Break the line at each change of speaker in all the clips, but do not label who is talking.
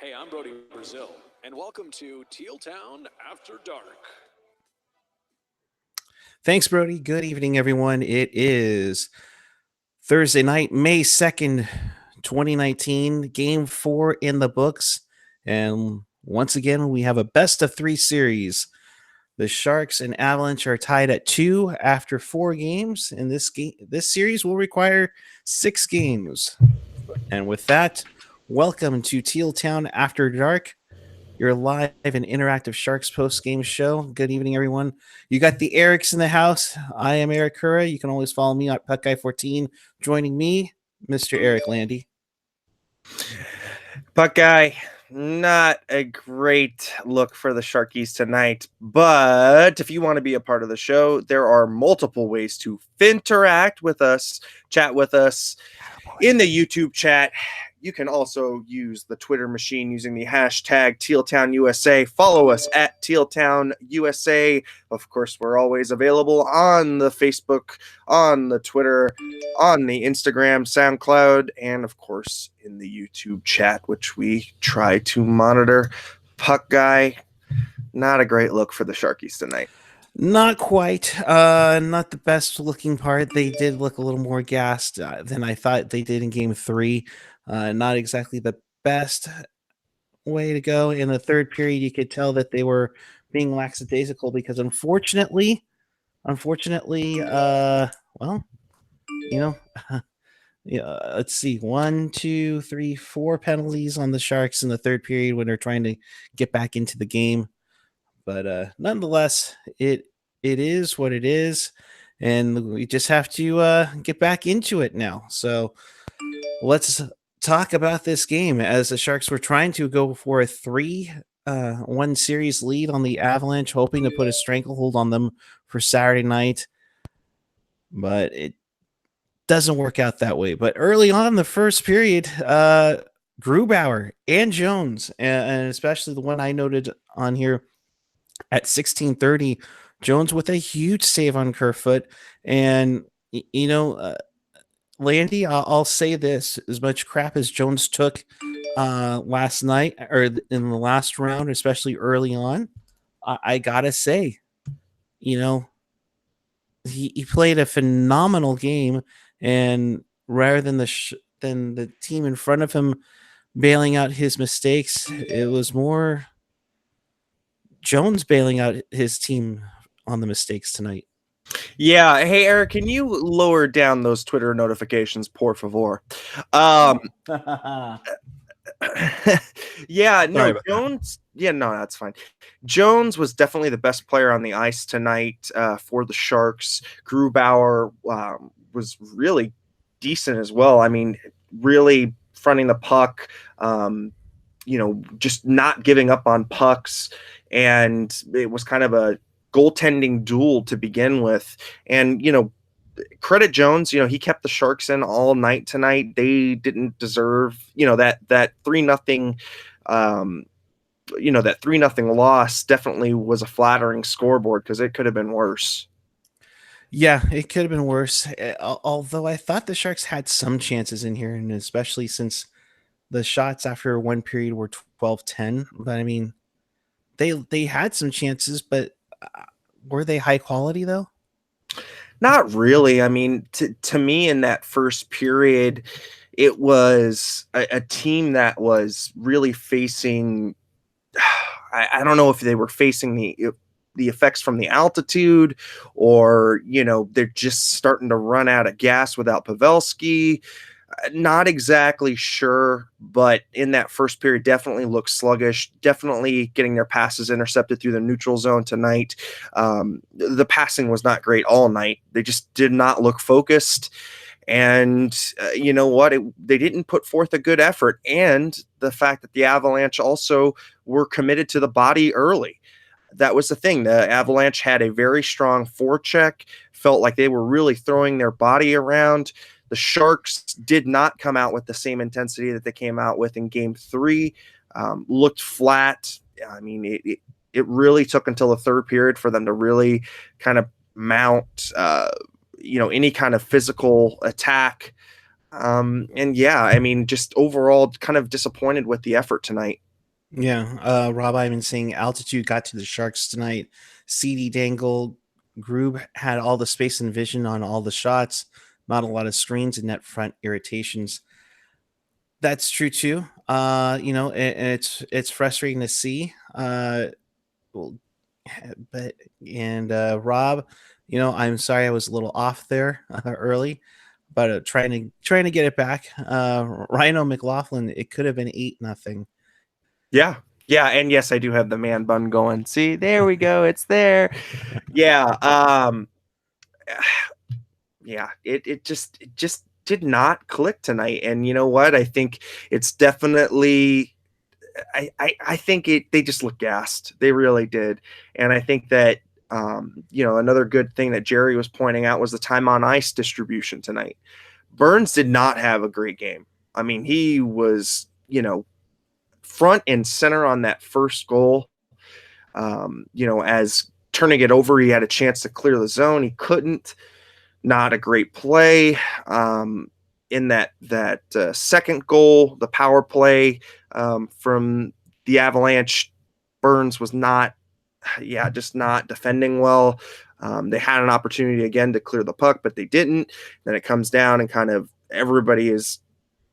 Hey, I'm Brody Brazil, and welcome to Teal Town After Dark.
Thanks, Brody. Good evening, everyone. It is Thursday night, May 2nd, 2019, Game 4 in the books. And once again, we have a best-of-3 series. The Sharks and Avalanche are tied at 2 after 4 games, and this series will require 6 games. And with that, welcome to Teal Town After Dark, your live and interactive Sharks post-game show. Good evening, everyone. You got the Eriks in the house. I am Eriks Kuhre. You can always follow me at PuckGuy14. Joining me, Mr. Eric Landi.
Buckeye, not a great look for the Sharkies tonight, but if you want to be a part of the show, there are multiple ways to interact with us, chat with us in the YouTube chat. You can also use the Twitter machine using the hashtag tealtownusa. Follow us at tealtownusa. Of course, we're always available on the Facebook, on the Twitter, on the Instagram, SoundCloud, and of course in the YouTube chat, which we try to monitor. Puck guy, not a great look for the Sharkies tonight.
Not quite. Not the best looking part. They did look a little more gassed than I thought they did in Game 3. Not exactly the best way to go. In the third period, you could tell that they were being lackadaisical because unfortunately, well, yeah, let's see, 1, 2, 3, 4 penalties on the Sharks in the third period when they're trying to get back into the game. But nonetheless, it is what it is, and we just have to get back into it now. So let's talk about this game as the Sharks were trying to go for a 3-1 series lead on the Avalanche, hoping to put a stranglehold on them for Saturday night. But it doesn't work out that way. But early on in the first period, Grubauer and Jones, and especially the one I noted on here at 16:30, Jones with a huge save on Kerfoot. And, Landy, I'll say this: as much crap as Jones took last night or in the last round, especially early on, I gotta say, he played a phenomenal game, and rather than the team in front of him bailing out his mistakes, it was more Jones bailing out his team on the mistakes tonight.
Yeah. Hey, Eric, can you lower down those Twitter notifications, por favor? Yeah, no, Jones. Yeah, no, that's fine. Jones was definitely the best player on the ice tonight for the Sharks. Grubauer was really decent as well. I mean, really fronting the puck, just not giving up on pucks. And it was kind of a goaltending duel to begin with. And, credit Jones, he kept the Sharks in all night tonight. They didn't deserve, that 3-0, that 3-0 loss definitely was a flattering scoreboard because it could have been worse.
Yeah, it could have been worse. Although I thought the Sharks had some chances in here, and especially since the shots after one period were 12-10. But I mean, they had some chances, but were they high quality though?
Not really. I mean, to me in that first period, it was a team that was really facing, I don't know if they were facing the effects from the altitude or, they're just starting to run out of gas without Pavelski. Not exactly sure, but in that first period, definitely looked sluggish, definitely getting their passes intercepted through the neutral zone tonight. The passing was not great all night. They just did not look focused. And you know what? They didn't put forth a good effort. And the fact that the Avalanche also were committed to the body early. That was the thing. The Avalanche had a very strong forecheck, felt like they were really throwing their body around. The Sharks did not come out with the same intensity that they came out with in Game 3. Looked flat. I mean, it really took until the third period for them to really kind of mount, any kind of physical attack. And yeah, I mean, just overall kind of disappointed with the effort tonight.
Yeah, Rob Ivan saying altitude got to the Sharks tonight. CD Dangle, Grube had all the space and vision on all the shots. Not a lot of screens and net front irritations. That's true too. It's frustrating to see. Well, but and Rob, I'm sorry I was a little off there early, but trying to get it back. Rhino McLaughlin, it could have been 8-0.
Yeah. Yeah, and yes, I do have the man bun going. See, there we go. It's there. Yeah. Yeah, it just did not click tonight. And you know what? I think it's definitely I think they just look gassed. They really did. And I think that another good thing that Jerry was pointing out was the time on ice distribution tonight. Burns did not have a great game. I mean, he was, front and center on that first goal. As turning it over, he had a chance to clear the zone. He couldn't. Not a great play. In that second goal, the power play from the Avalanche, Burns was just not defending well. They had an opportunity again to clear the puck, but they didn't. Then it comes down and kind of everybody is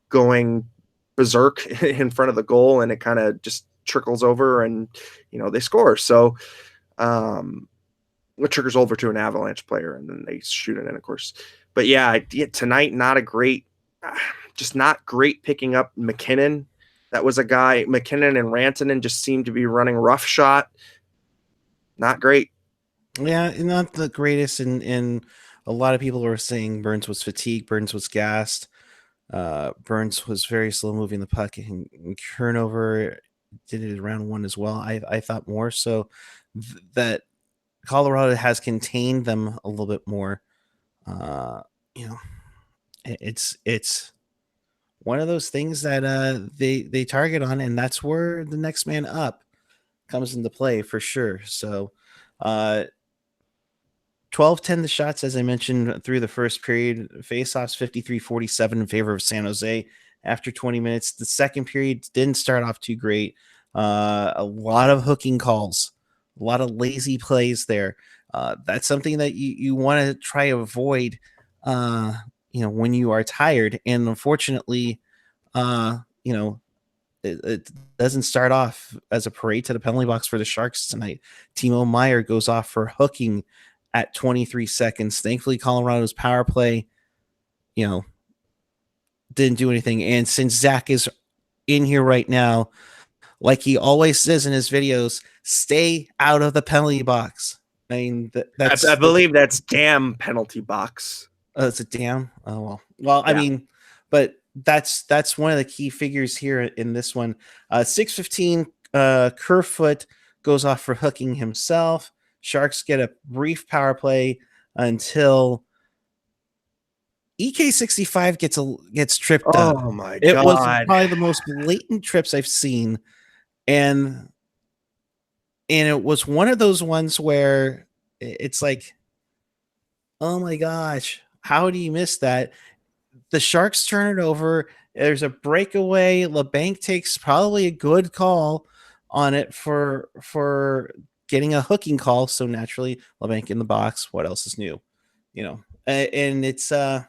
going berserk in front of the goal, and it kind of just trickles over, and they score. So it triggers over to an Avalanche player, and then they shoot it in, of course. But yeah, tonight, just not great picking up MacKinnon. That was a guy, MacKinnon and Rantanen just seemed to be running rough shot. Not great.
Yeah, not the greatest. And a lot of people were saying Burns was fatigued, Burns was gassed. Burns was very slow moving the puck, and turnover did it around one as well. I thought more so that Colorado has contained them a little bit more. It's one of those things that they target on, and that's where the next man up comes into play for sure. So 12-10 the shots, as I mentioned, through the first period. Faceoffs 53-47 in favor of San Jose after 20 minutes. The second period didn't start off too great. A lot of hooking calls, a lot of lazy plays there. That's something that you want to try to avoid, when you are tired. And unfortunately, it doesn't start off as a parade to the penalty box for the Sharks tonight. Timo Meier goes off for hooking at 23 seconds. Thankfully, Colorado's power play, didn't do anything. And since Zach is in here right now, like he always says in his videos, stay out of the penalty box. I mean,
I believe that's damn penalty box.
It's a damn. Oh well. Yeah. I mean, but that's one of the key figures here in this one. 6:15. Kerfoot goes off for hooking himself. Sharks get a brief power play until EK65 gets tripped up.
Oh my god!
It was probably the most blatant trips I've seen, and it was one of those ones where it's like, oh my gosh, how do you miss that? The Sharks turn it over. There's a breakaway. LeBanc takes probably a good call on it for getting a hooking call. So naturally, LeBanc in the box. What else is new? And it's
no,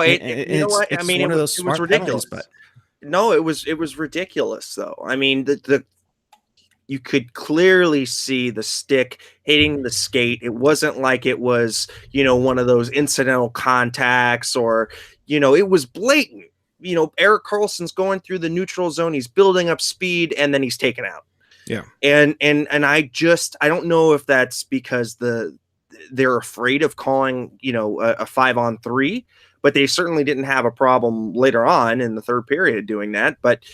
you know what? I mean,
one of those smart
ridiculous.
Penalties, but
no, it was ridiculous though. I mean, you could clearly see the stick hitting the skate. It wasn't like it was, one of those incidental contacts, or, it was blatant. Erik Karlsson's going through the neutral zone. He's building up speed, and then he's taken out.
Yeah.
And I don't know if that's because they're afraid of calling, a 5-on-3, but they certainly didn't have a problem later on in the third period doing that. But,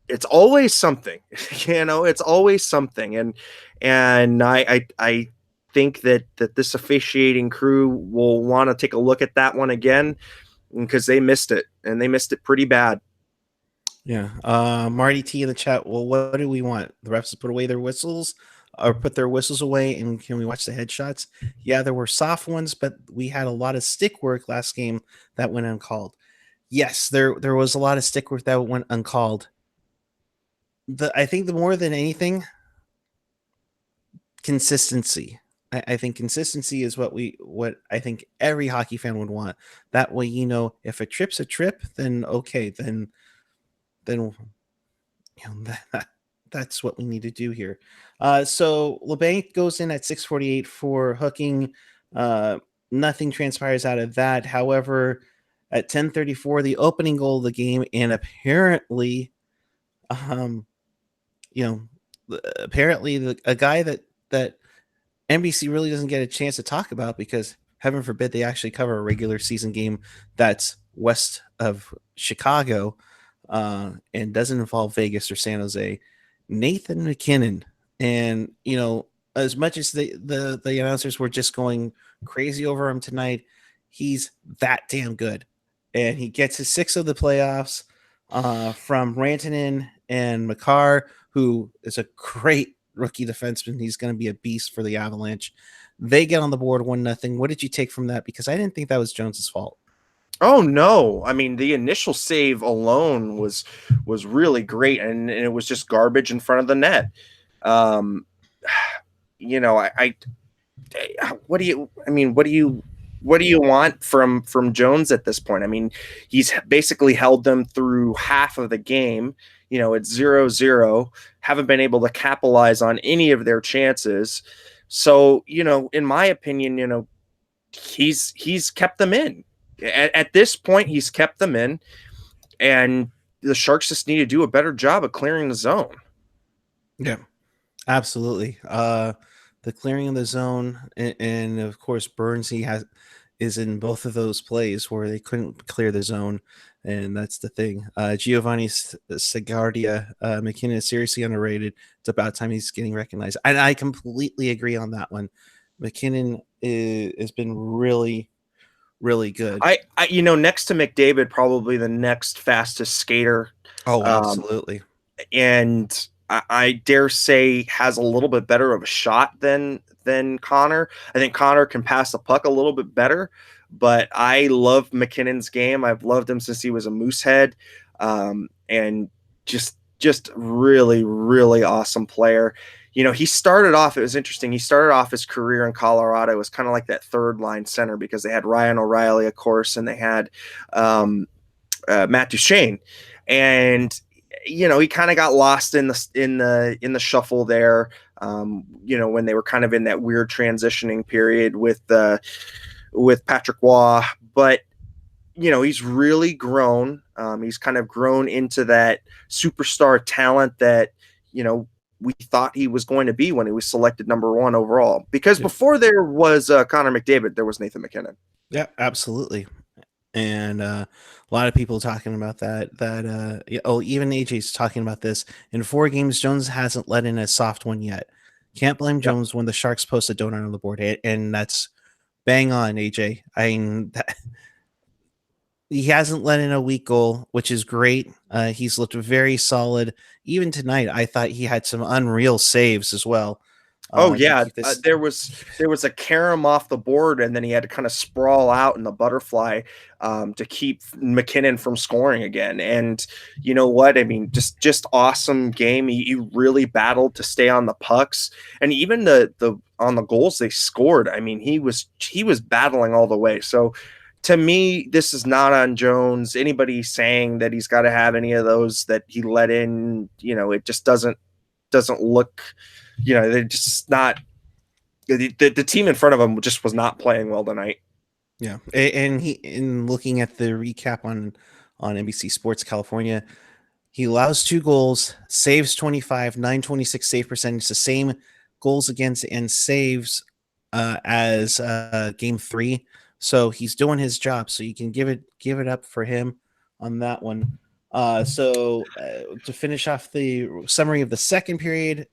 it's always something, it's always something. And I think that this officiating crew will want to take a look at that one again, because they missed it, and they missed it pretty bad.
Yeah. Marty T in the chat. Well, what do we want? The refs to put away their whistles, or put their whistles away, and can we watch the headshots? Yeah, there were soft ones, but we had a lot of stick work last game that went uncalled. Yes, there was a lot of stick work that went uncalled. I think the more than anything, consistency. I think consistency is what I think every hockey fan would want. That way, if a trip's a trip, then okay, then that's what we need to do here. So LeBanc goes in at 6:48 for hooking. Nothing transpires out of that. However, at 10:34, the opening goal of the game, and apparently, um, you apparently a guy that NBC really doesn't get a chance to talk about because heaven forbid they actually cover a regular season game that's west of Chicago and doesn't involve Vegas or San Jose. Nathan MacKinnon, and as much as the announcers were just going crazy over him tonight, he's that damn good, and he gets his 6th of the playoffs from Rantanen and Makar, who is a great rookie defenseman. He's going to be a beast for the Avalanche. They get on the board 1-0. What did you take from that? Because I didn't think that was Jones's fault.
Oh no! I mean, the initial save alone was really great, and it was just garbage in front of the net. What do you want from Jones at this point? I mean, he's basically held them through half of the game. It's 0-0. Haven't been able to capitalize on any of their chances. So, in my opinion, he's kept them in. At this point, he's kept them in, and the Sharks just need to do a better job of clearing the zone.
Yeah, absolutely. The clearing of the zone, and of course, Burns is in both of those plays where they couldn't clear the zone, and that's the thing. Giovanni Segardia, MacKinnon is seriously underrated. It's about time he's getting recognized, and I completely agree on that one. MacKinnon has been really, really good.
I next to McDavid, probably the next fastest skater.
Oh, absolutely.
And I dare say has a little bit better of a shot than Connor. I think Connor can pass the puck a little bit better, but I love MacKinnon's game. I've loved him since he was a Moosehead, and just really, really awesome player. He started off, it was interesting. He started off his career in Colorado. It was kind of like that third line center because they had Ryan O'Reilly, of course, and they had Matt Duchene. And, he kind of got lost in the shuffle there. When they were kind of in that weird transitioning period with Patrick Waugh, but he's really grown. He's kind of grown into that superstar talent that, we thought he was going to be when he was selected number 1 overall. Because before there was Connor McDavid, there was Nathan MacKinnon.
Yeah, absolutely. And a lot of people talking about that. Even AJ's talking about this. In 4 games, Jones hasn't let in a soft one yet. Can't blame Jones when the Sharks post a donut on the board, and that's bang on, AJ. I mean, he hasn't let in a weak goal, which is great. He's looked very solid. Even tonight, I thought he had some unreal saves as well.
There was a carom off the board, and then he had to kind of sprawl out in the butterfly to keep MacKinnon from scoring again. And you know what? I mean, just awesome game. He really battled to stay on the pucks, and even the on the goals they scored. I mean, he was battling all the way. So to me, this is not on Jones. Anybody saying that he's got to have any of those that he let in, it just doesn't look. They're just not. The team in front of him just was not playing well tonight.
Yeah, and in looking at the recap on NBC Sports California, he allows 2 goals, saves 25, 926 save percentage, the same goals against and saves as game 3. So he's doing his job. So you can give it up for him on that one. To finish off the summary of the second period,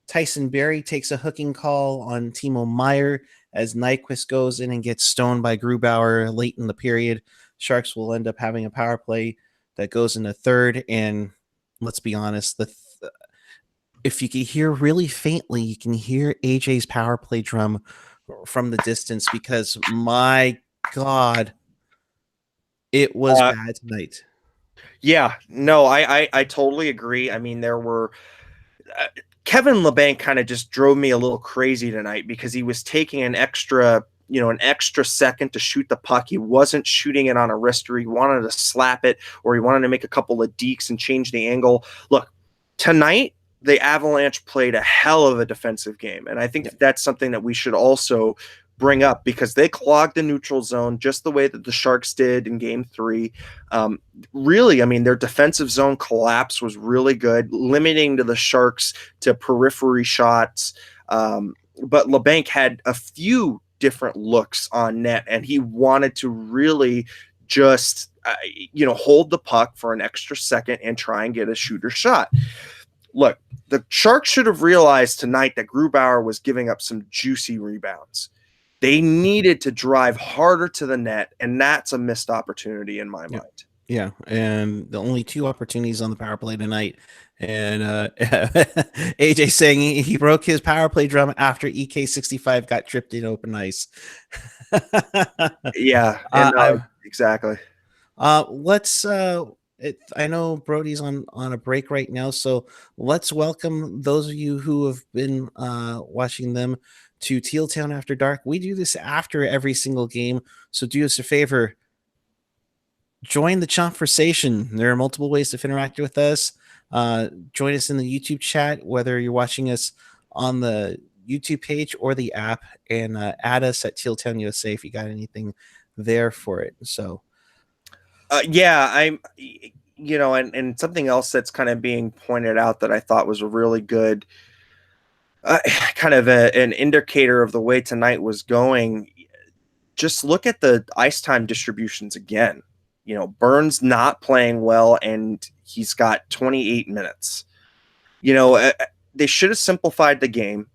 Tyson Berry takes a hooking call on Timo Meier as Nyquist goes in and gets stoned by Grubauer late in the period. Sharks will end up having a power play that goes in the third. And let's be honest, if you can hear really faintly, you can hear AJ's power play drum from the distance because my God, It was bad tonight.
Yeah, no, I totally agree. I mean, there were Kevin LeBanc kind of just drove me a little crazy tonight because he was taking an extra second to shoot the puck. He wasn't shooting it on a wrister. He wanted to slap it, or he wanted to make a couple of dekes and change the angle. Look, tonight the Avalanche played a hell of a defensive game, and I think that's something that we should also bring up because they clogged the neutral zone just the way that the Sharks did in Game 3. Really, I mean, their defensive zone collapse was really good, limiting to the Sharks to periphery shots. But LeBanc had a few different looks on net, and he wanted to really just hold the puck for an extra second and try and get a shooter shot. Look, the Sharks should have realized tonight that Grubauer was giving up some juicy rebounds. They needed to drive harder to the net, and that's a missed opportunity in my mind.
Yeah, and the only 2 opportunities on the power play tonight. And AJ saying he broke his power play drum after EK65 got tripped in open ice.
Yeah, exactly.
Let's. I know Brody's on a break right now, so let's welcome those of you who have been watching them to Teal Town After Dark. We do this after every single game, so do us a favor. Join the conversation. There are multiple ways to interact with us. Join us in the YouTube chat, whether you're watching us on the YouTube page or the app, and add us at tealtownusa if you got anything there for it. So,
I'm, and something else that's kind of being pointed out that I thought was a really good kind of an indicator of the way tonight was going. Just look at the ice time distributions again. Burns not playing well, and he's got 28 minutes. They should have simplified the game.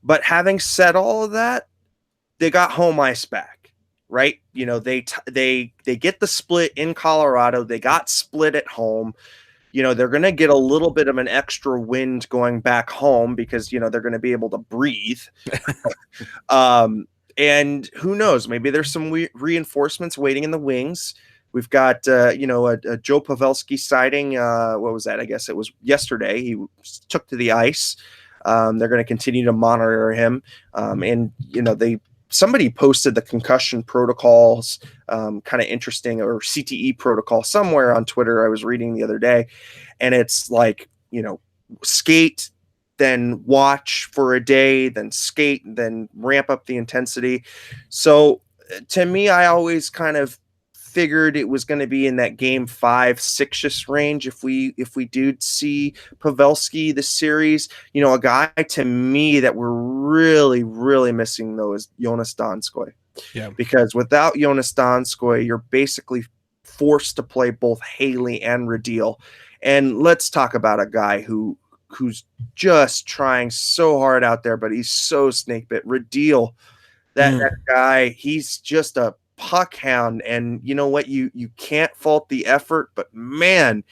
But having said all of that, they got home ice back, right? They get the split in Colorado. They got split at home. They're going to get a little bit of an extra wind going back home because, they're going to be able to breathe. And who knows, maybe there's some reinforcements waiting in the wings. We've got, a Joe Pavelski sighting. What was that? I guess it was yesterday. He took to the ice. They're going to continue to monitor him. And somebody posted the concussion protocols, kind of interesting, or CTE protocol somewhere on Twitter. I was reading the other day, and it's like, skate, then watch for a day, then skate, then ramp up the intensity. So to me, I always kind of figured it was going to be in that game 5-6 range if we do see Pavelski this series. A guy to me that we're really, really missing though is Jonas Donskoy.
Yeah.
Because without Jonas Donskoy, you're basically forced to play both Haley and Radil. And let's talk about a guy who's just trying so hard out there, but he's so snake bit. Radil, that guy, he's just a puck hound, and you know what, you can't fault the effort, but man,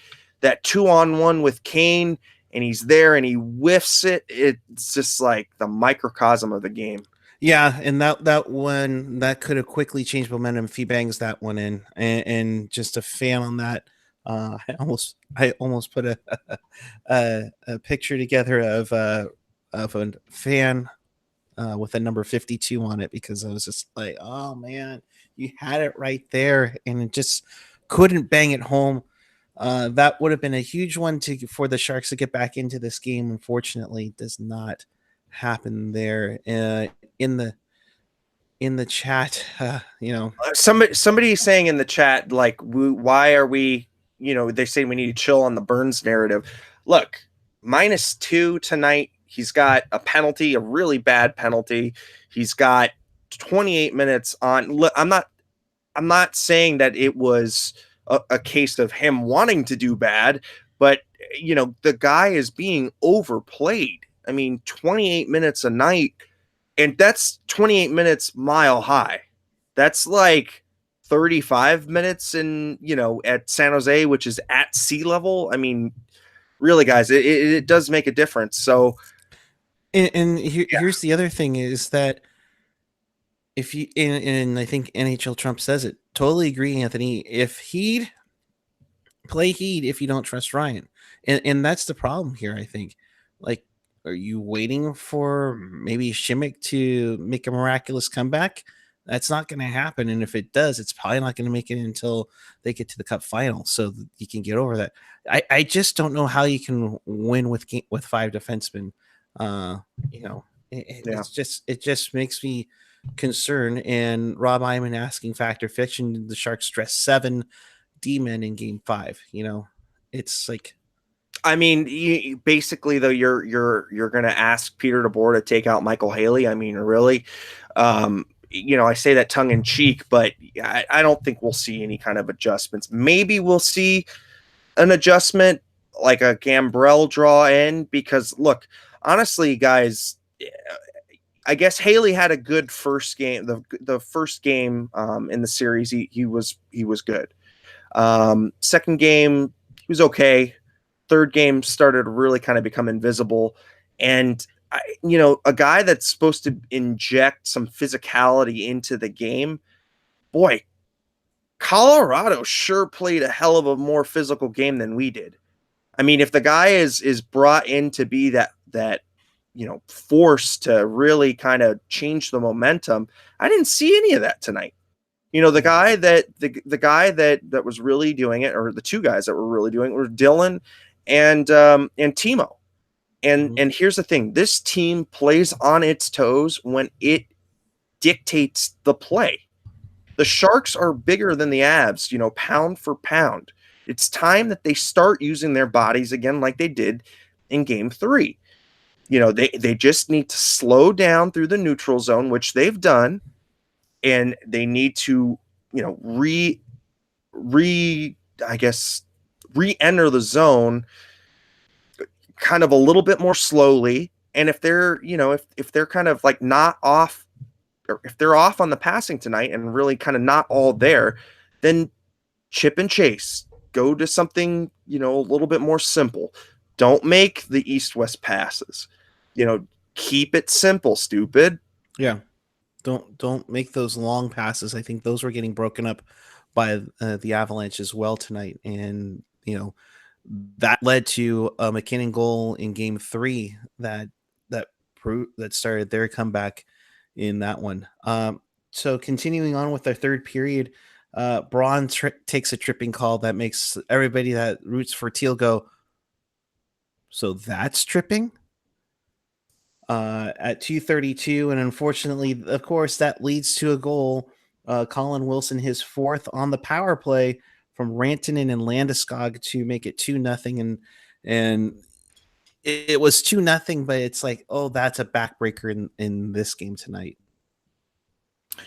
that 2-on-1 with Kane, and he's there and he whiffs it. It's just like the microcosm of the game.
Yeah, and that one that could have quickly changed momentum if he bangs that one in, and just a fan on that. I almost put a picture together of a fan with a number 52 on it, because I was just like, oh man, you had it right there, and it just couldn't bang it home. That would have been a huge one for the Sharks to get back into this game. Unfortunately, it does not happen there. In the chat,
somebody saying in the chat, like, why are we, they say we need to chill on the Burns narrative. Look, -2 tonight. He's got a penalty, a really bad penalty. He's got 28 minutes on. Look, I'm not saying that it was a case of him wanting to do bad, but the guy is being overplayed. I mean, 28 minutes a night, and that's 28 minutes mile high. That's like 35 minutes at San Jose, which is at sea level. I mean, really, guys, it does make a difference. So,
here's the other thing is that if you and I think NHL Trump says it, totally agree, Anthony. If he'd play Heat if you don't trust Ryan. And that's the problem here, I think. Like, are you waiting for maybe Shimmick to make a miraculous comeback? That's not going to happen. And if it does, it's probably not going to make it until they get to the cup final. So you can get over that. I just don't know how you can win with 5 defensemen. You know, it just makes me concerned. And Rob Iman asking Factor Fiction, the Sharks dress 7 D-men in game 5. You know, it's like,
I mean, basically though, you're going to ask Peter DeBoer to take out Michael Haley. I mean, really, I say that tongue in cheek, but I don't think we'll see any kind of adjustments. Maybe we'll see an adjustment like a Gambrell draw in, because look, honestly, guys, I guess Haley had a good first game. The first game in the series, he was good. Second game, he was okay. Third game started to really kind of become invisible. And, a guy that's supposed to inject some physicality into the game, boy, Colorado sure played a hell of a more physical game than we did. I mean, if the guy is brought in to be that force to really kind of change the momentum, I didn't see any of that tonight. The guy that was really doing it, or the two guys that were really doing it, were Dylan and Timo. And here's the thing: this team plays on its toes when it dictates the play. The Sharks are bigger than the Avs, pound for pound. It's time that they start using their bodies again, like they did in Game 3. They just need to slow down through the neutral zone, which they've done. And they need to, re-enter the zone kind of a little bit more slowly. And if they're, if they're kind of like not off, or if they're off on the passing tonight and really kind of not all there, then chip and chase. Go to something, a little bit more simple. Don't make the east-west passes. Keep it simple, stupid.
Yeah. Don't make those long passes. I think those were getting broken up by the Avalanche as well tonight, and that led to a MacKinnon goal in Game 3 that started their comeback in that one. So continuing on with our third period, Braun takes a tripping call that makes everybody that roots for Teal go, so that's tripping? At 2:32, and unfortunately, of course, that leads to a goal. Colin Wilson, his 4th on the power play from Rantanen and Landeskog to make it 2-0, and it was 2-0, but it's like, oh, that's a backbreaker in this game tonight.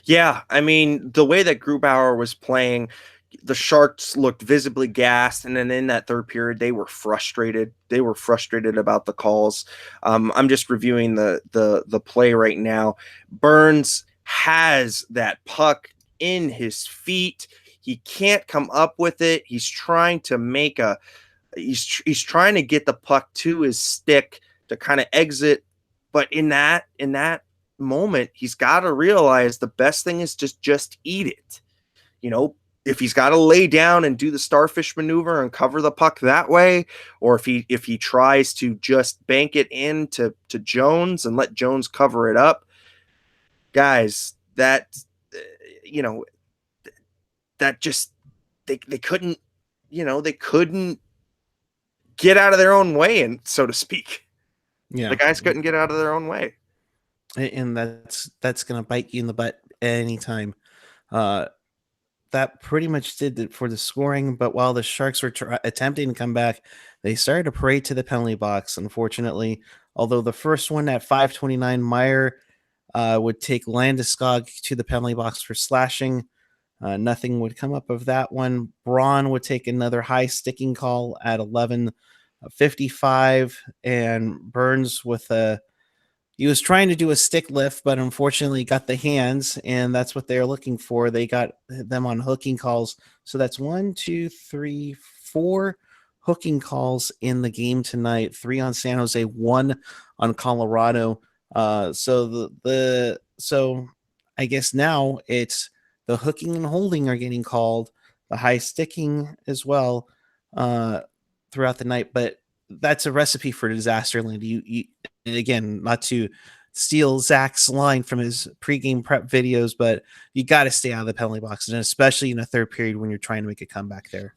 Yeah, I mean, the way that Grubauer was playing, the Sharks looked visibly gassed, and then in that third period, they were frustrated. They were frustrated about the calls. I'm just reviewing the play right now. Burns has that puck in his feet. He can't come up with it. He's trying to make he's trying to get the puck to his stick to kind of exit, but in that moment, he's got to realize the best thing is just eat it. If he's got to lay down and do the starfish maneuver and cover the puck that way, or if he tries to just bank it in to Jones and let Jones cover it up, guys, that just they couldn't get out of their own way, and so to speak.
Yeah,
the guys couldn't get out of their own way,
and that's gonna bite you in the butt anytime. That pretty much did it for the scoring, but while the Sharks were attempting to come back, they started to parade to the penalty box, unfortunately. Although the first one at 5:29, Meyer would take Landeskog to the penalty box for slashing. Nothing would come up of that one. Braun would take another high sticking call at 11:55, and Burns with he was trying to do a stick lift, but unfortunately got the hands, and that's what they're looking for. They got them on hooking calls. So that's 1, 2, 3, 4 hooking calls in the game tonight. 3 on San Jose, 1 on Colorado. So I guess now it's the hooking and holding are getting called, the high sticking as well throughout the night. But that's a recipe for disaster, Landy. And again, not to steal Zach's line from his pregame prep videos, but you got to stay out of the penalty box, and especially in a third period when you're trying to make a comeback there.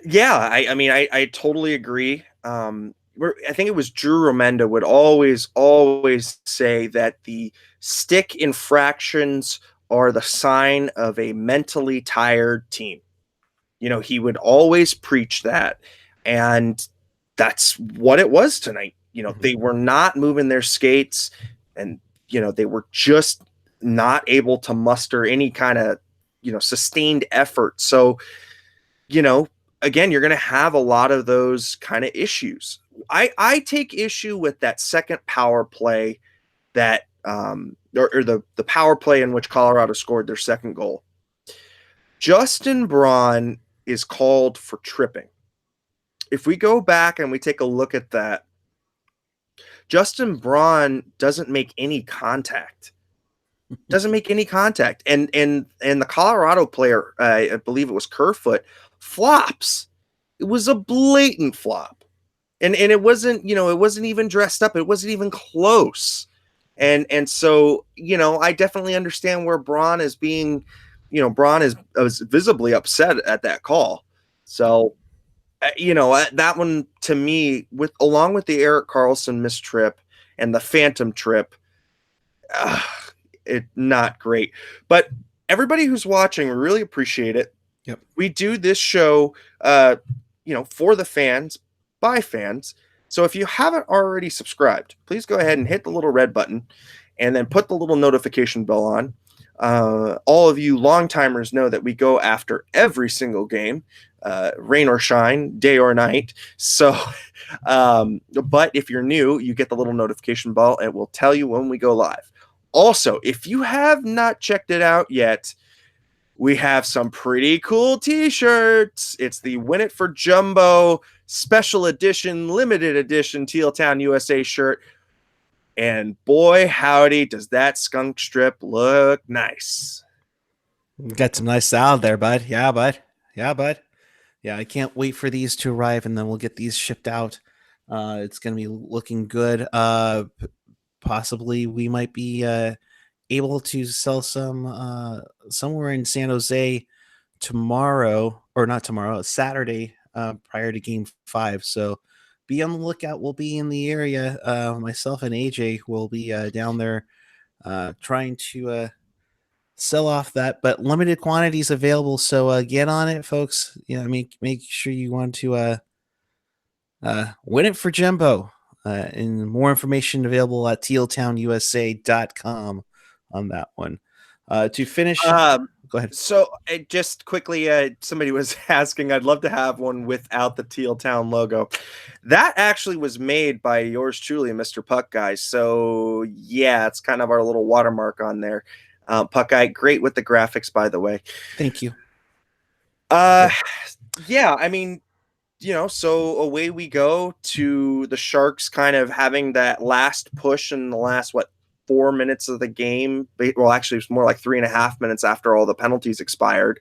Yeah, I mean, I totally agree. I think it was Drew Romenda would always say that the stick infractions are the sign of a mentally tired team. You know, he would always preach that, and that's what it was tonight. You know, they were not moving their skates, and you know, they were just not able to muster any kind of, you know, sustained effort. So, you know, again, you're going to have a lot of those kind of issues. I take issue with that second power play that or the power play in which Colorado scored their second goal. Justin Braun is called for tripping. If we go back and we take a look at that, Justin Braun doesn't make any contact. Doesn't make any contact. And the Colorado player, I believe it was Kerfoot, flops. It was a blatant flop. And it wasn't, you know, it wasn't even dressed up. It wasn't even close. And so, you know, I definitely understand where Braun is being, you know, Braun was visibly upset at that call. So, you know, that one to me, along with the Erik Karlsson missed trip and the phantom trip, it not great. But everybody who's watching, we really appreciate it.
Yep.
We do this show, you know, for the fans, by fans. So if you haven't already subscribed, please go ahead and hit the little red button and then put the little notification bell on. All of you long timers know that we go after every single game, rain or shine, day or night. So, but if you're new, you get the little notification bell. It will tell you when we go live. Also, if you have not checked it out yet, we have some pretty cool t-shirts. It's the Win It for Jumbo special edition, limited edition Teal Town USA shirt. And boy, howdy, does that skunk strip look nice.
Got some nice style there, bud. Yeah, bud. Yeah, I can't wait for these to arrive, and then we'll get these shipped out. It's going to be looking good. Possibly we might be able to sell some somewhere in San Jose tomorrow, or not tomorrow, Saturday, prior to Game 5. So be on the lookout. We'll be in the area. Myself and AJ will be down there trying to sell off that, but limited quantities available. So get on it, folks. You know, make sure you want to win it for Jumbo. And more information available at tealtownusa.com on that one. To finish, go ahead.
So just quickly, somebody was asking, I'd love to have one without the Teal Town logo. That actually was made by yours truly, Mr. Puck Guy. So yeah, it's kind of our little watermark on there. Puck Guy, great with the graphics, by the way.
Thank you.
Yeah, I mean, you know, so away we go to the Sharks kind of having that last push in the last, 4 minutes of the game. Well, actually, it's more like 3.5 minutes after all the penalties expired,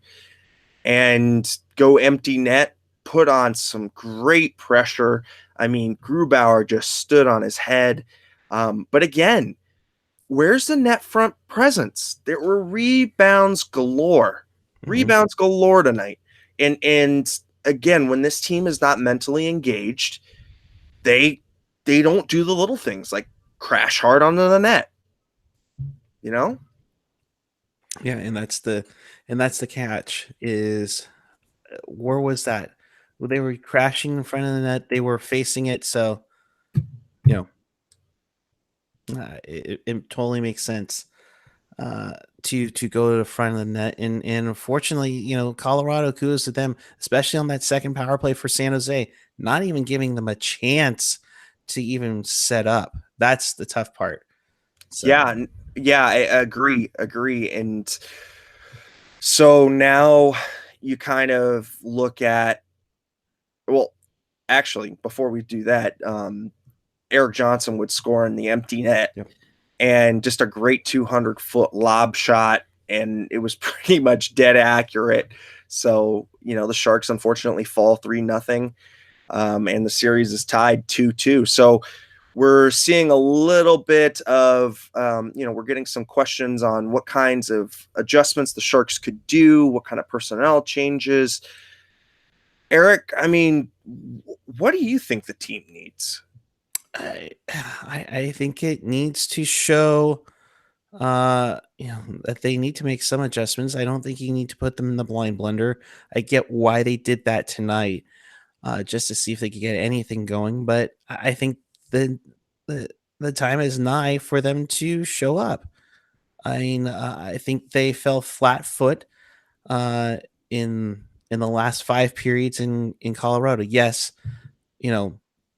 and go empty net, put on some great pressure. I mean, Grubauer just stood on his head. But again, where's the net front presence? There were rebounds galore. Rebounds galore tonight. And again, when this team is not mentally engaged, they don't do the little things like crash hard onto the net. You know?
Yeah, and that's the catch is where was that? Well, they were crashing in front of the net. They were facing it, so you know, it totally makes sense to go to the front of the net. And unfortunately, you know, Colorado, kudos to them, especially on that second power play for San Jose, not even giving them a chance to even set up. That's the tough part. So.
Yeah, I agree. And so now you kind of look at, well, actually, before we do that, Erik Johnson would score in the empty net.
Yep.
and just a great 200-foot lob shot, and it was pretty much dead accurate. So, the Sharks unfortunately fall 3-0, and the series is tied 2-2. So we're seeing a little bit of, we're getting some questions on what kinds of adjustments the Sharks could do, what kind of personnel changes. Eric, I mean, what do you think the team needs?
I think it needs to show, that they need to make some adjustments. I don't think you need to put them in the blind blender. I get why they did that tonight, just to see if they could get anything going. But I think the the time is nigh for them to show up. I mean, I think they fell flat foot uh, in the last 5 periods in Colorado. Yes,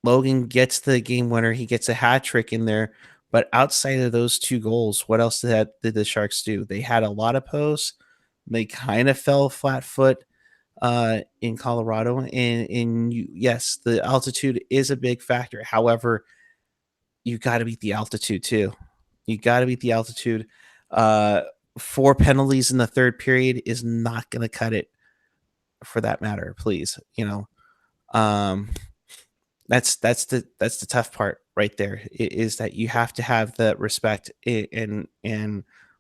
Logan gets the game winner. He gets a hat trick in there. But outside of those 2 goals, what else did the Sharks do? They had a lot of posts. They kind of fell flat foot in Colorado. Yes, the altitude is a big factor. However, you got to beat the altitude too. You got to beat the altitude. 4 penalties in the third period is not going to cut it, for that matter. Please, that's the tough part right there, is that you have to have the respect and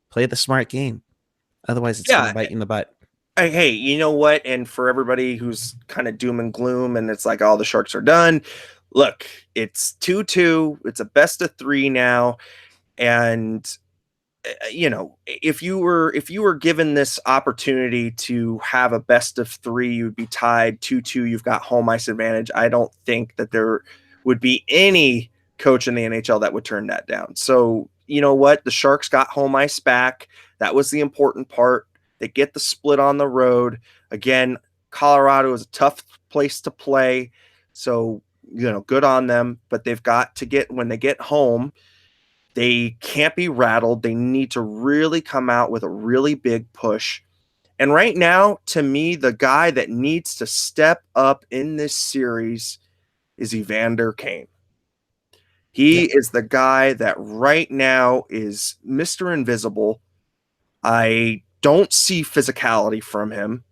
play the smart game. Otherwise, it's going to bite you in the butt.
Hey, you know what? And for everybody who's kind of doom and gloom and it's like, oh, the Sharks are done. Look, it's 2-2. It's a best of 3 now. And if you were given this opportunity to have a best of 3, you'd be tied 2-2. You've got home ice advantage. I don't think that there would be any coach in the NHL that would turn that down. So, you know what? The Sharks got home ice back. That was the important part. They get the split on the road. Again, Colorado is a tough place to play. So, good on them. But they've got to when they get home, they can't be rattled. They need to really come out with a really big push. And right now, to me, the guy that needs to step up in this series is Evander Kane. He is the guy that right now is Mr. Invisible. I don't see physicality from him.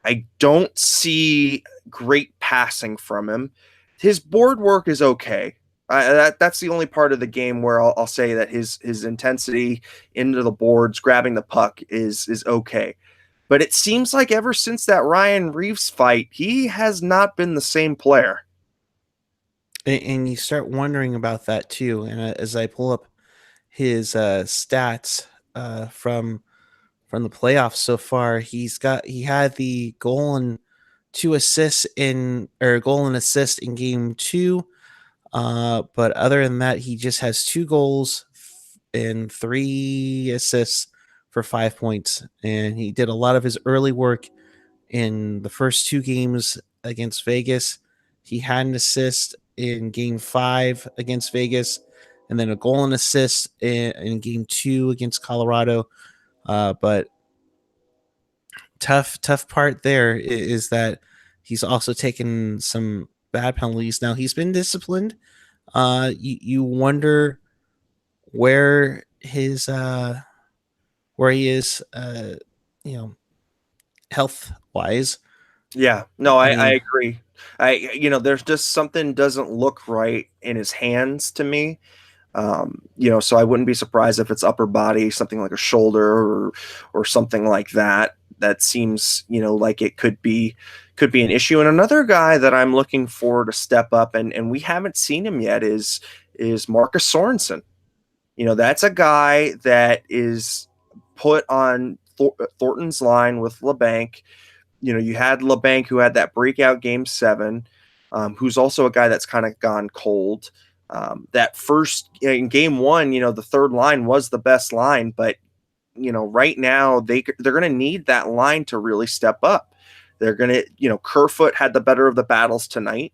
I don't see great passing from him. His board work is okay. That's the only part of the game where I'll say that his intensity into the boards, grabbing the puck is okay. But it seems like ever since that Ryan Reeves fight, he has not been the same player.
And you start wondering about that too. And as I pull up his stats from the playoffs so far, he had the goal and 2 assists goal and assist in game 2. But other than that, he just has 2 goals and 3 assists for 5 points. And he did a lot of his early work in the first 2 games against Vegas. He had an assist in game 5 against Vegas, and then a goal and assist in game 2 against Colorado. But tough part there is that he's also taken some bad penalties. Now he's been disciplined. You wonder where his where he is, health wise.
Yeah, no, I agree. There's just something doesn't look right in his hands to me. So I wouldn't be surprised if it's upper body, something like a shoulder or something like that. That seems, like it could be an issue. And another guy that I'm looking for to step up, and we haven't seen him yet, is Marcus Sorensen. That's a guy that is put on Thornton's line with LeBanc. You had LeBanc, who had that breakout game 7, who's also a guy that's kind of gone cold. That first in game 1, the third line was the best line, but right now they're going to need that line to really step up. They're going to, Kerfoot had the better of the battles tonight.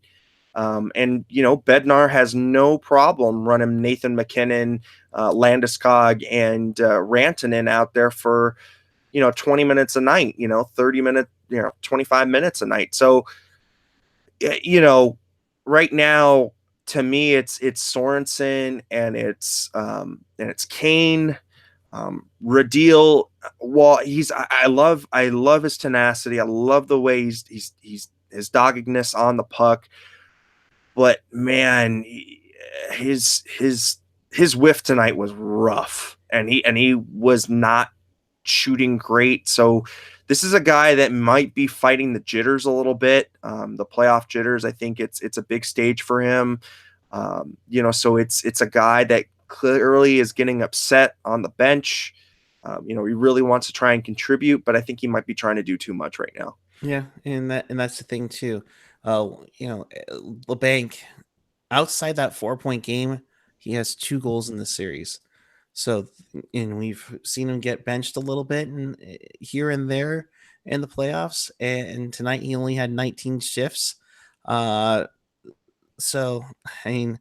And Bednar has no problem running Nathan MacKinnon, Landeskog, and Rantanen out there for 20 minutes a night, 30 minutes, 25 minutes a night. So right now to me, it's Sorensen and it's Kane. Radil, well, I love his tenacity. I love the way he's his doggedness on the puck. But man, his whiff tonight was rough, and he was not shooting great. So this is a guy that might be fighting the jitters a little bit, the playoff jitters. I think it's a big stage for him. So it's a guy that clearly is getting upset on the bench. He really wants to try and contribute, but I think he might be trying to do too much right now.
Yeah, and that's the thing too. LeBanc, outside that 4-point game, he has 2 goals in the series. So, and we've seen him get benched a little bit and here and there in the playoffs. And tonight he only had 19 shifts. So, I mean,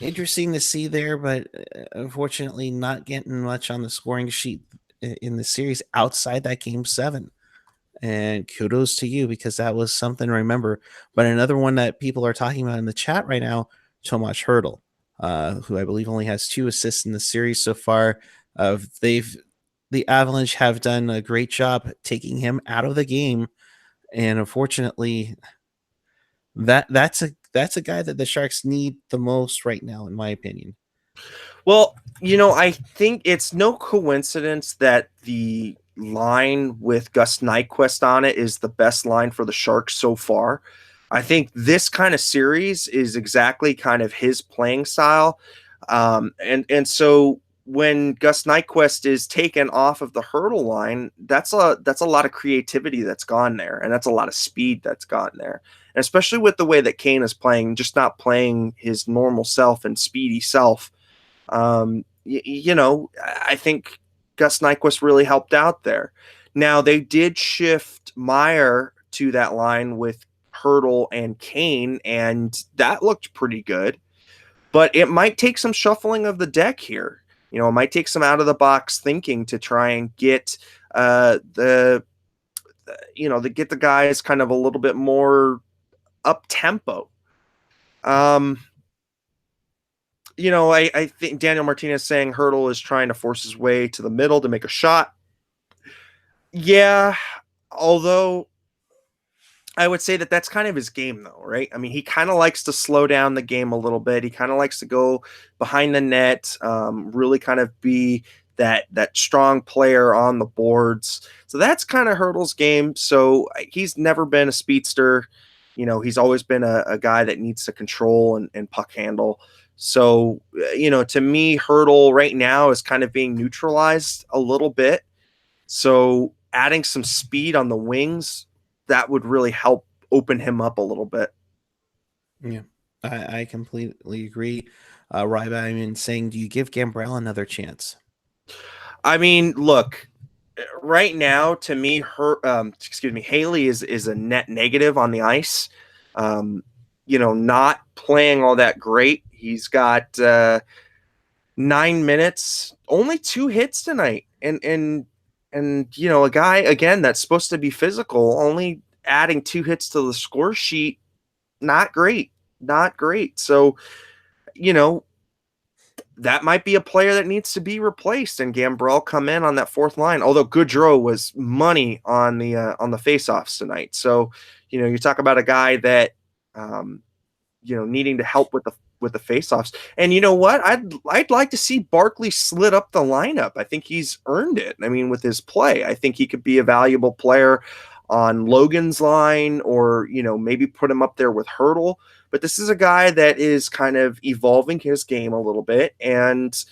interesting to see there, but unfortunately not getting much on the scoring sheet in the series outside that game 7. And kudos to you, because that was something to remember. But another one that people are talking about in the chat right now, Tomas Hertl, who I believe only has 2 assists in the series so far. The Avalanche have done a great job taking him out of the game, and unfortunately, that's a guy that the Sharks need the most right now, in my opinion.
Well, I think it's no coincidence that the line with Gus Nyquist on it is the best line for the Sharks so far. I think this kind of series is exactly kind of his playing style. And so when Gus Nyquist is taken off of the Hertl line, that's a lot of creativity that's gone there, and that's a lot of speed that's gone there. And especially with the way that Kane is playing, just not playing his normal self and speedy self. I think Gus Nyquist really helped out there. Now, they did shift Meyer to that line with Hertl and Kane, and that looked pretty good. But it might take some shuffling of the deck here. It might take some out of the box thinking to try and get to get the guys kind of a little bit more up tempo. I think Daniel Martinez saying Hertl is trying to force his way to the middle to make a shot. Yeah, although I would say that that's kind of his game, though, right? I mean, he kind of likes to slow down the game a little bit. He kind of likes to go behind the net, really kind of be that strong player on the boards. So that's kind of Hertl's game. So he's never been a speedster. He's always been a guy that needs to control and puck handle. So, to me, Hertl right now is kind of being neutralized a little bit. So adding some speed on the wings, that would really help open him up a little bit.
Yeah, I completely agree. Ryback saying, do you give Gambrell another chance?
I mean, look, right now, to me, Haley is a net negative on the ice. Not playing all that great. He's got 9 minutes, only 2 hits tonight, and a guy again that's supposed to be physical, only adding 2 hits to the score sheet. Not great. So, that might be a player that needs to be replaced, and Gambrell come in on that 4th line. Although Goodrow was money on the faceoffs tonight. So, you talk about a guy that needing to help with the faceoffs. And you know what? I'd like to see Barkley slid up the lineup. I think he's earned it. I mean, with his play, I think he could be a valuable player on Logan's line, or maybe put him up there with Hertl. But this is a guy that is kind of evolving his game a little bit and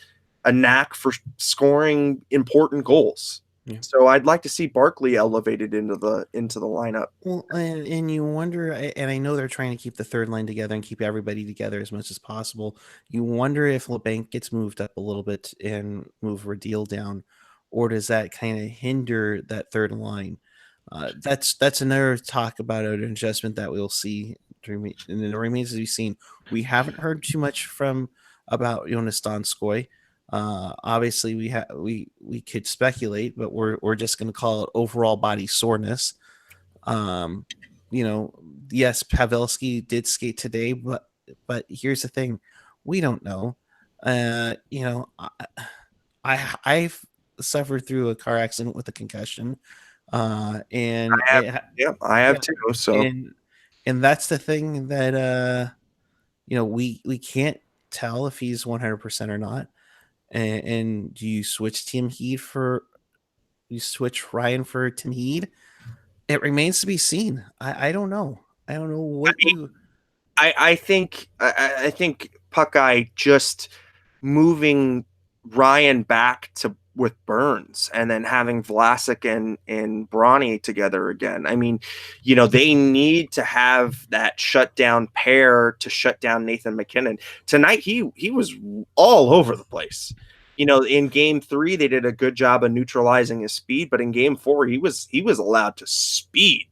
a knack for scoring important goals. Yeah. So I'd like to see Barkley elevated into the lineup.
Well, and you wonder, and I know they're trying to keep the 3rd line together and keep everybody together as much as possible. You wonder if LeBanc gets moved up a little bit and move Radil down, or does that kind of hinder that 3rd line? That's another talk about an adjustment that we'll see and it remains to be seen. We haven't heard too much about Jonas Donskoy. Obviously we could speculate, but we're just going to call it overall body soreness. Yes, Pavelski did skate today, but but here's the thing, we don't know. You know, I've suffered through a car accident with a concussion, and
I have
yeah,
too. So
and that's the thing that you know, we can't tell if he's 100% or not. And do you switch you switch Ryan for Tim Heed? It remains to be seen. I don't know. I don't know what you.
I think Puckeye just moving Ryan back to with Burns and then having Vlasic and Bronny together again. I mean, you know, they need to have that shutdown pair to shut down Nathan MacKinnon. Tonight he was all over the place. You know, in game 3 they did a good job of neutralizing his speed, but in game 4 he was allowed to speed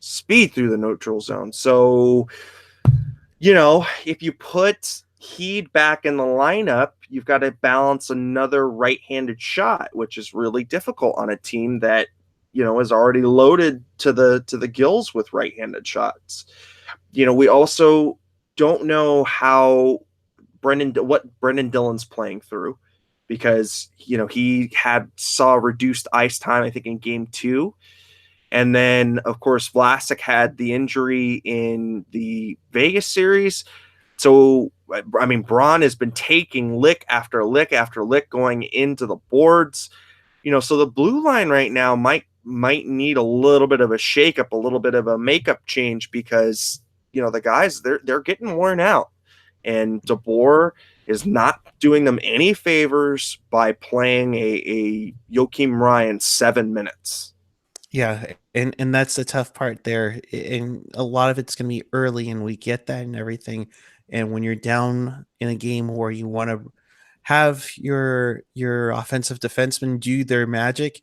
through the neutral zone. So you know, if you put Heed back in the lineup, you've got to balance another right-handed shot, which is really difficult on a team that, you know, is already loaded to the gills with right-handed shots. You know, we also don't know what Brendan Dillon's playing through, because, you know, he saw reduced ice time, I think, in game 2. And then, of course, Vlasic had the injury in the Vegas series. So, I mean, Braun has been taking lick after lick after lick going into the boards. You know, so the blue line right now might need a little bit of a shakeup, a little bit of a makeup change, because, you know, the guys, they're getting worn out. And DeBoer is not doing them any favors by playing a Joakim Ryan 7 minutes.
Yeah, and that's the tough part there. And a lot of it's going to be early, and we get that and everything. And when you're down in a game where you want to have your offensive defensemen do their magic,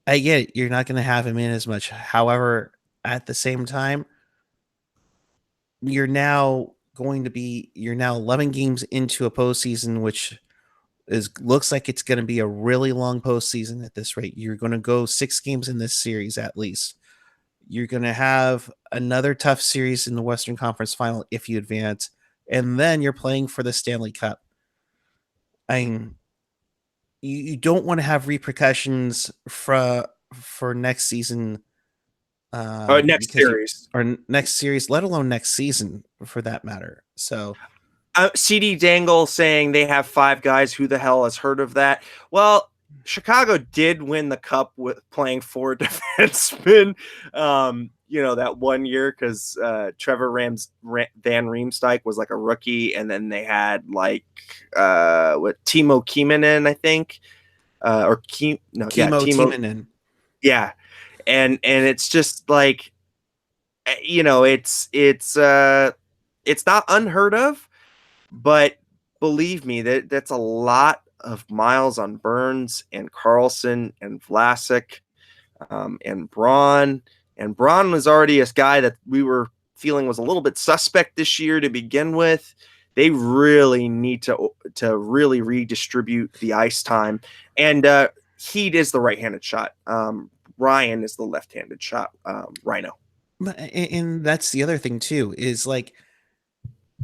I get it, you're not going to have him in as much. However, at the same time, you're now 11 games into a postseason, which looks like it's going to be a really long postseason at this rate. You're going to go 6 games in this series at least. You're going to have another tough series in the Western Conference Final if you advance, and then you're playing for the Stanley Cup. I mean, you don't want to have repercussions for next season,
Next series.
or next series, let alone next season for that matter. So
CD Dangle saying they have 5 guys. Who the hell has heard of that? Well, Chicago did win the cup with playing 4 defensemen. You know, that one year, because Trevor Van Riemsdyk was like a rookie, and then they had like Timo Kieminen, I think,
Timo Timonen.
Yeah, and it's just like, you know, it's not unheard of. But believe me, that's a lot of miles on Burns and Carlson and Vlasic, and Braun. And Braun was already a guy that we were feeling was a little bit suspect this year to begin with. They really need to really redistribute the ice time. And Heat is the right-handed shot. Ryan is the left-handed shot. Rhino.
And that's the other thing too, is like,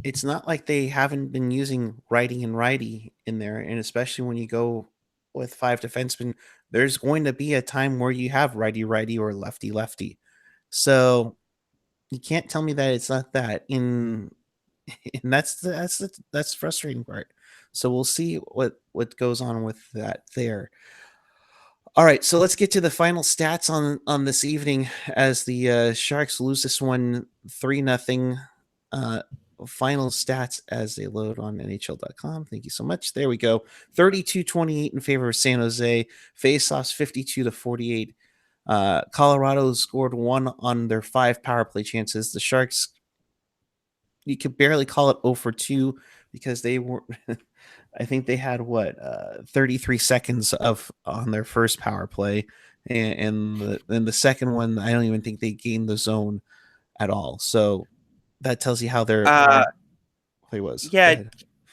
it's not like they haven't been using righty and righty in there. And especially when you go with 5 defensemen, there's going to be a time where you have righty righty or lefty lefty. So you can't tell me that it's not that. And that's the frustrating part. So we'll see what goes on with that there. All right, so let's get to the final stats on this evening, as the Sharks lose this one 3-0. Final stats as they load on NHL.com. Thank you so much. There we go. 32-28 in favor of San Jose. Faceoffs 52-48. Colorado scored 1 on their 5 power play chances. The Sharks, you could barely call it 0 for 2, because they were I think they had 33 seconds on their first power play, and the second one, I don't even think they gained the zone at all. So that tells you how their play was.
Yeah,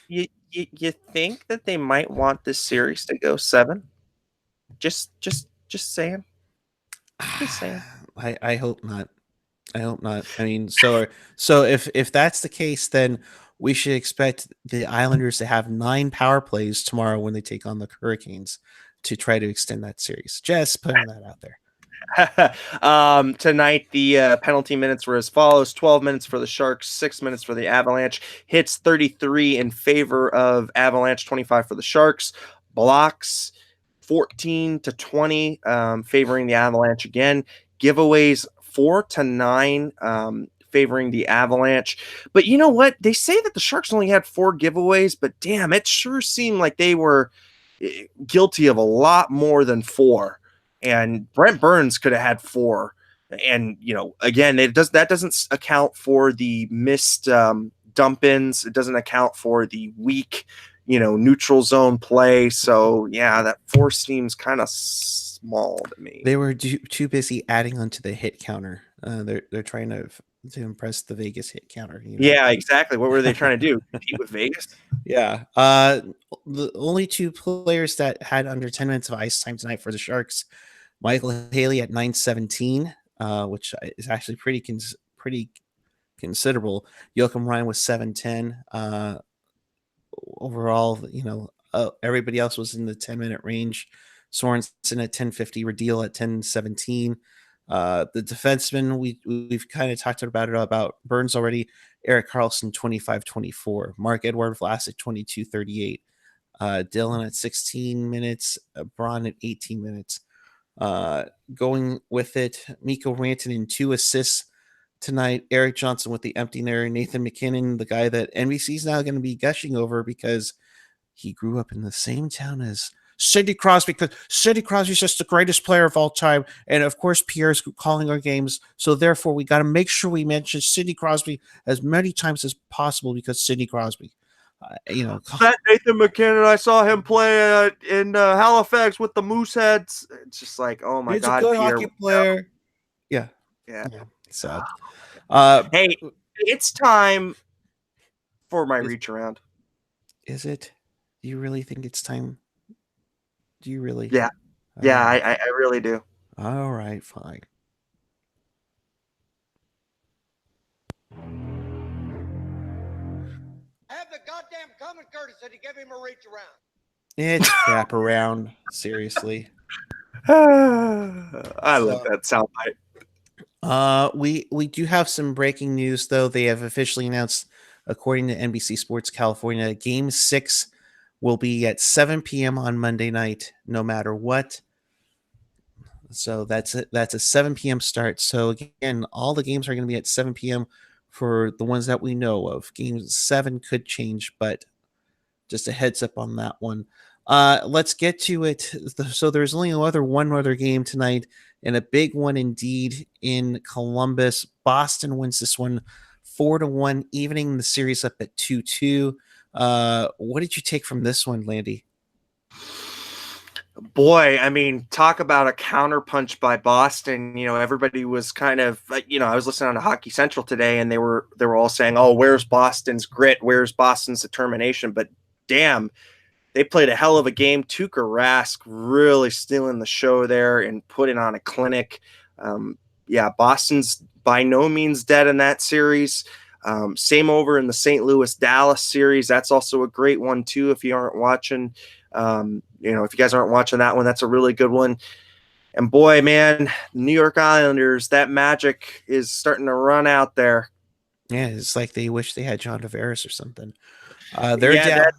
you think that they might want this series to go 7? Just saying. Just saying.
I hope not. I hope not. I mean, so if that's the case, then we should expect the Islanders to have 9 power plays tomorrow when they take on the Hurricanes to try to extend that series. Just putting that out there.
Tonight, the penalty minutes were as follows: 12 minutes for the Sharks, 6 minutes for the Avalanche. Hits 33 in favor of Avalanche, 25 for the Sharks. Blocks 14-20, favoring the Avalanche again. Giveaways 4-9, favoring the Avalanche. But you know what? They say that the Sharks only had 4 giveaways, but damn, it sure seemed like they were guilty of a lot more than 4. And Brent Burns could have had 4. And, again, that doesn't account for the missed dump-ins. It doesn't account for the weak, neutral zone play. So, yeah, that 4 seems kind of small to me.
They were too busy adding onto the hit counter. They're trying to impress the Vegas hit counter.
Yeah, exactly. What were they trying to do? Compete with Vegas?
Yeah. The only 2 players that had under 10 minutes of ice time tonight for the Sharks, Michael Haley at 9:17, which is actually pretty considerable. Joachim Ryan was 7:10. Overall, everybody else was in the 10-minute range. Sorensen at 10:50, Radil at 10:17. The defenseman, we've kind of talked about Burns already. Erik Karlsson 25-24, Marc-Edouard Vlasic 22-38, Dylan at 16 minutes, Braun at 18 minutes. Going with it, Mikko Rantanen 2 assists tonight. Erik Johnson with the empty netter. Nathan MacKinnon, the guy that NBC is now going to be gushing over because he grew up in the same town as Sidney Crosby, because Sidney Crosby is just the greatest player of all time. And of course, Pierre's calling our games. So therefore, we got to make sure we mention Sidney Crosby as many times as possible because Sidney Crosby.
That Nathan MacKinnon, I saw him play in Halifax with the Mooseheads. It's just like, oh my God,
he's a good
Pierre,
hockey player. Yeah. Sad.
Hey, it's time for my reach around.
Is it? Do you really think it's time? Do you really?
Yeah. Yeah, I really do.
All right, fine.
Have the goddamn common courtesy to give him a reach around.
It's crap around. Seriously.
I love that soundbite.
We do have some breaking news though. They have officially announced, according to NBC Sports California, Game 6 will be at 7 p.m. on Monday night, no matter what. So that's it. That's a 7 p.m. start. So again, all the games are going to be at 7 p.m. for the ones that we know of. Game 7 could change, but just a heads up on that one. Let's get to it. So there's only one other game tonight, and a big one indeed in Columbus. Boston wins this one 4-1, evening the series up at 2-2. What did you take from this one, Landy?
Boy, I mean, talk about a counterpunch by Boston. Everybody was kind of, I was listening to Hockey Central today, and they were all saying, "Oh, where's Boston's grit? Where's Boston's determination?" But damn, they played a hell of a game. Tuukka Rask really stealing the show there and putting on a clinic. Boston's by no means dead in that series. Same over in the St. Louis-Dallas series. That's also a great one too. If you aren't watching, if you guys aren't watching that one, that's a really good one. And boy, man, New York Islanders, that magic is starting to run out there.
Yeah, it's like they wish they had John Tavares or something.
That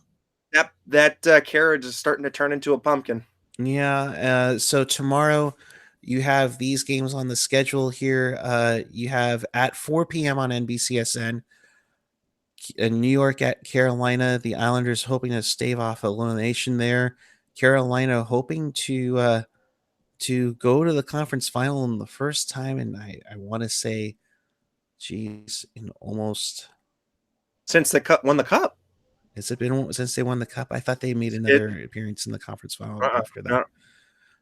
carriage is starting to turn into a pumpkin.
Yeah. So tomorrow you have these games on the schedule here. You have at 4 p.m. on NBCSN, New York at Carolina. The Islanders hoping to stave off elimination there. Carolina hoping to go to the conference final in the first time, and I want to say, geez, in almost
since they won the cup.
Has it been since they won the cup? I thought they made another appearance in the conference final after that.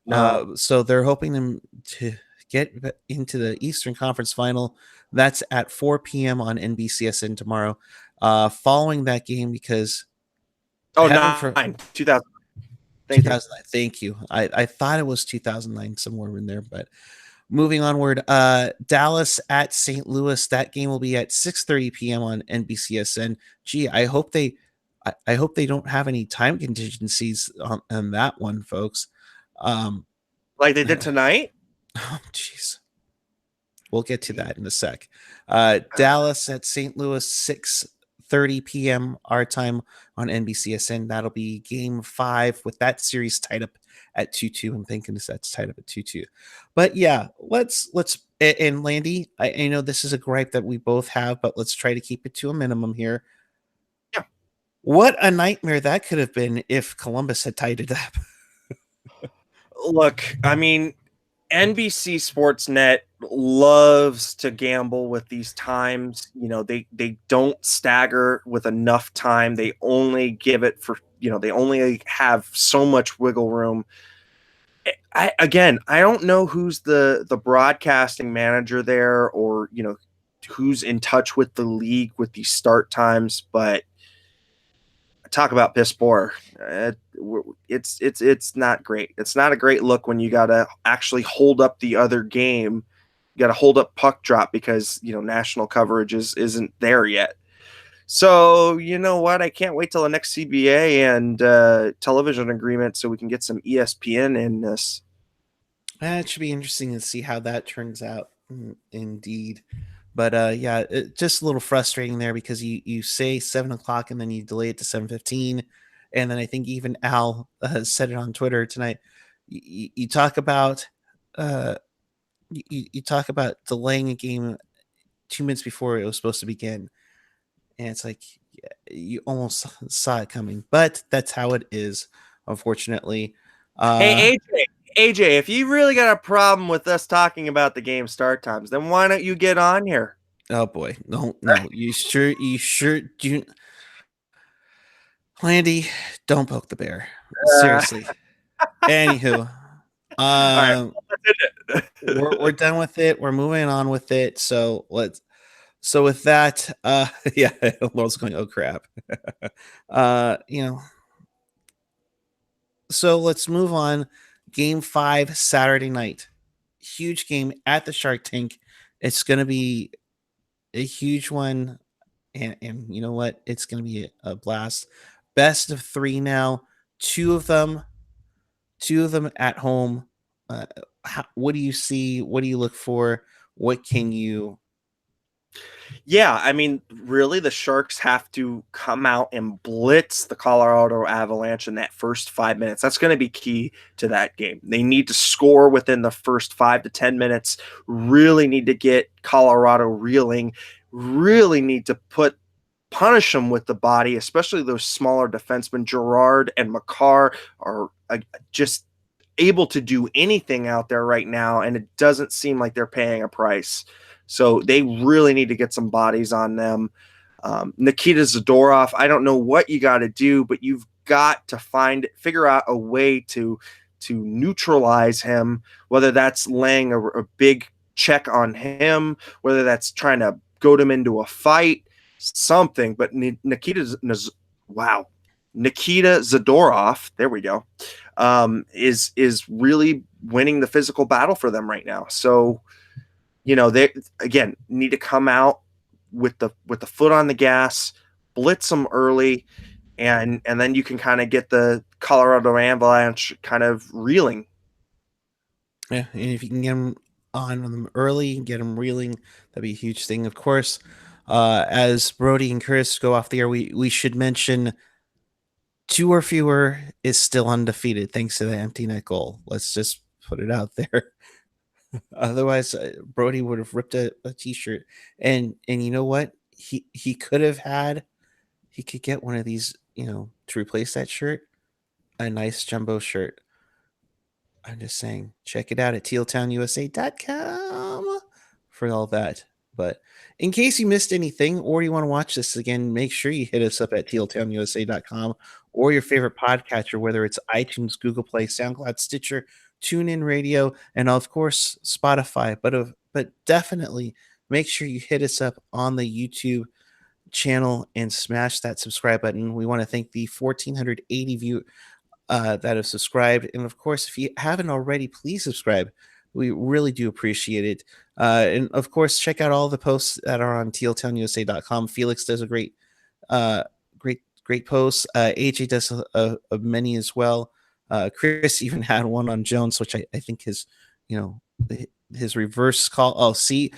No.
So they're hoping them to get into the Eastern Conference Final. That's at 4 p.m. on NBCSN tomorrow. Following that game, because
2000.
2009. Thank you. I thought it was 2009 somewhere in there, but moving onward, Dallas at St. Louis. That game will be at 6:30 p.m. on NBCSN. Gee, I hope they don't have any time contingencies on that one, folks.
Like they did tonight.
Oh, jeez. We'll get to that in a sec. Dallas at St. Louis, 6:30 p.m. our time on NBCSN. That'll be game 5 with that series tied up at 2-2. I'm thinking that's tied up at 2-2. But yeah, let's and Landy, I know this is a gripe that we both have, but let's try to keep it to a minimum here.
Yeah.
What a nightmare that could have been if Columbus had tied it up.
Look, I mean, NBC Sportsnet loves to gamble with these times. You know, they don't stagger with enough time. They only give it for, they only have so much wiggle room. I don't know who's the broadcasting manager there, or, who's in touch with the league with these start times, but talk about piss poor. It's not great. It's not a great look when you got to actually hold up the other game. You got to hold up puck drop because, national coverage isn't there yet. So, you know what? I can't wait till the next CBA and television agreement so we can get some ESPN in this.
It should be interesting to see how that turns out. Indeed. But yeah, just a little frustrating there because you say 7:00 and then you delay it to 7:15, and then I think even Al said it on Twitter tonight. You talk about you talk about delaying a game 2 minutes before it was supposed to begin, and it's like you almost saw it coming, but that's how it is, unfortunately.
Hey, AJ, if you really got a problem with us talking about the game start times, then why don't you get on here?
Oh boy, no, you sure do. Landy, don't poke the bear. Seriously. Anywho,
Right,
we're done with it. We're moving on with it. So with that, yeah, Laurel's going, oh crap. So let's move on. Game 5, Saturday night. Huge game at the Shark Tank. It's going to be a huge one. And you know what? It's going to be a blast. Best of 3 now. Two of them at home. What do you see? What do you look for? What can you?
Yeah, I mean, really, the Sharks have to come out and blitz the Colorado Avalanche in that first 5 minutes. That's going to be key to that game. They need to score within the first 5 to 10 minutes, really need to get Colorado reeling, really need to punish them with the body, especially those smaller defensemen. Gerard and Makar are just able to do anything out there right now, and it doesn't seem like they're paying a price. So they really need to get some bodies on them. Nikita Zadorov, I don't know what you got to do, but you've got to figure out a way to neutralize him, whether that's laying a big check on him, whether that's trying to goad him into a fight, something. But Nikita Zadorov, there we go, is really winning the physical battle for them right now. So, they again need to come out with the foot on the gas, blitz them early, and then you can kind of get the Colorado Avalanche kind of reeling.
Yeah, and if you can get them on them early, get them reeling, that'd be a huge thing. Of course, as Brody and Chris go off the air, we should mention 2 or fewer is still undefeated thanks to the empty net goal. Let's just put it out there. Otherwise, Brody would have ripped a t-shirt. And you know what? He could get one of these, to replace that shirt, a nice jumbo shirt. I'm just saying, check it out at tealtownusa.com for all that. But in case you missed anything or you want to watch this again, make sure you hit us up at tealtownusa.com or your favorite podcatcher, whether it's iTunes, Google Play, SoundCloud, Stitcher, TuneIn Radio, and of course Spotify. But definitely make sure you hit us up on the YouTube channel and smash that subscribe button. We want to thank the 1,480 that have subscribed, and of course, if you haven't already, please subscribe We really do appreciate it. And of course, check out all the posts that are on tealtownusa.com. Felix does a great post. AJ does a many as well. Chris even had one on Jones, which I think his, his reverse call. Oh, see,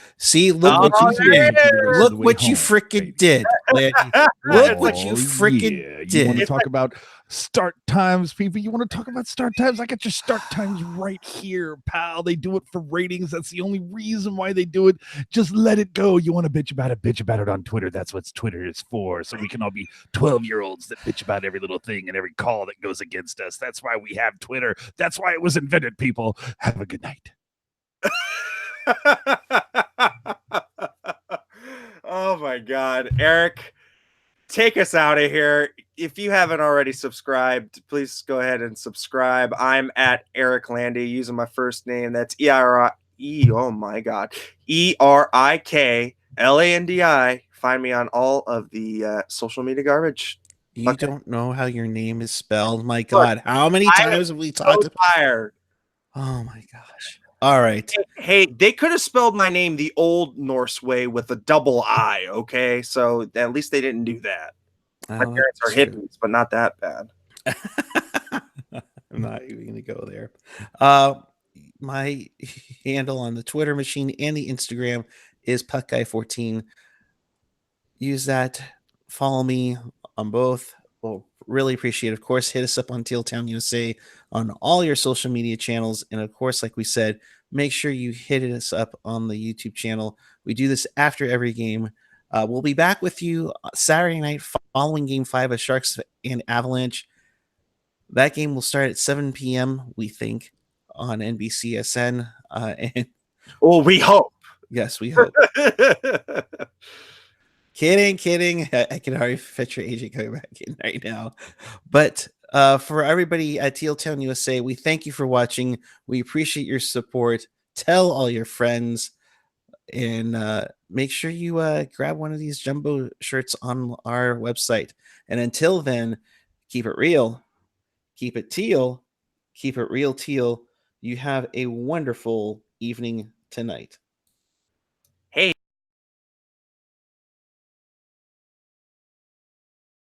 look what you did. Look what you freaking did, Landy. Look what you freaking did.
You want to talk about start times, people? You want to talk about start times? I got your start times right here, pal. They do it for ratings. That's the only reason why they do it. Just let it go. You want to bitch about it on Twitter. That's what Twitter is for. So we can all be 12-year-olds that bitch about every little thing and every call that goes against us. That's why we have Twitter. That's why it was invented, people. Have a good night.
Oh my God, Eric, take us out of here. If you haven't already subscribed, please go ahead and subscribe. I'm at Erik Landi, using my first name. That's ERIKLANDI. Find me on all of the social media garbage.
You don't know how your name is spelled. My God, how many times have we talked about?
Tired.
Oh my gosh. All right.
Hey, they could have spelled my name the old Norse way with a double I, okay? So at least they didn't do that. My parents are hippies, but not that bad.
I'm not even going to go there. My handle on the Twitter machine and the Instagram is PuckGuy14. Use that. Follow me on both. We'll really appreciate it. Of course, hit us up on Teal Town USA on all your social media channels. And of course, like we said, make sure you hit us up on the YouTube channel. We do this after every game. We'll be back with you Saturday night following Game 5 of Sharks and Avalanche. That game will start at 7 p.m., we think, on NBCSN.
We hope.
Yes, we hope. Kidding. I can already picture AJ coming back in right now. But for everybody at Teal Town USA, we thank you for watching. We appreciate your support. Tell all your friends. And make sure you grab one of these jumbo shirts on our website. And until then, keep it real. Keep it teal. Keep it real teal. You have a wonderful evening tonight.